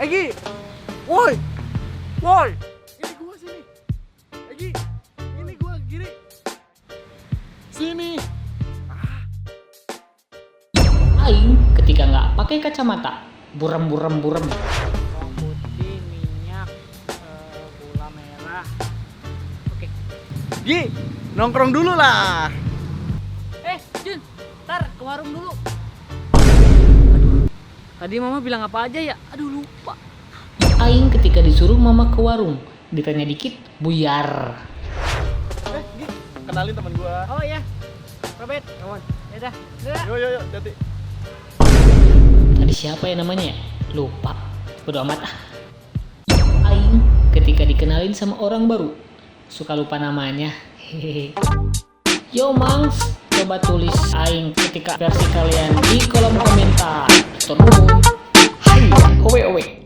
Egi, woi, woi, ini gua sini. Egi, ini gua kiri. Sini. Aing ketika nggak pakai kacamata, burem. Bawang putih, minyak, gula merah. Oke. Gi, nongkrong dulu lah. Jun, ntar ke warung dulu. Aduh, tadi mama bilang apa aja ya? Aduh, lupa. Aing ketika disuruh mama ke warung, ditanya dikit, buyar. Gi, kenalin teman gua. Oh ya, Robert. Kawan. Yaudah, dadah. Yuk, jadi. Tadi siapa ya namanya? Lupa. Bodo amat ah. Aing ketika dikenalin sama orang baru, suka lupa namanya. Hehehe. Yo Mangs, coba tulis Aing ketika versi kalian di kolom komentar. Turun. Hai, owe.